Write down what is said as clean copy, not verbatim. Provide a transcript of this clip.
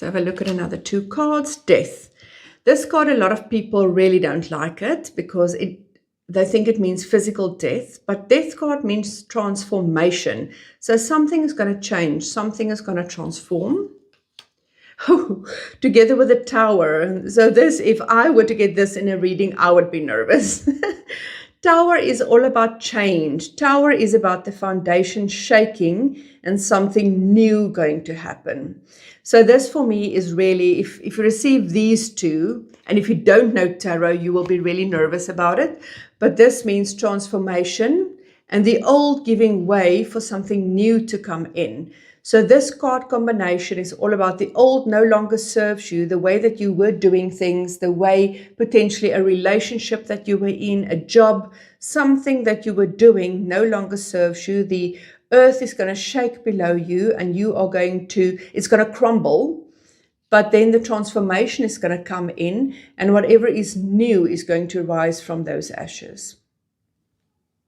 So have a look at another 2 cards. Death. This card, a lot of people really don't like it because they think it means physical death, but death card means transformation. So something is going to change, something is going to transform. Together with a tower. So this, if I were to get this in a reading, I would be nervous. Tower is all about change. Tower is about the foundation shaking and something new going to happen. So this for me is really, if you receive these two, and if you don't know tarot, you will be really nervous about it. But this means transformation and the old giving way for something new to come in. So this card combination is all about the old no longer serves you, the way that you were doing things, the way potentially a relationship that you were in, a job, something that you were doing no longer serves you. The earth is going to shake below you and it's going to crumble. But then the transformation is going to come in and whatever is new is going to rise from those ashes.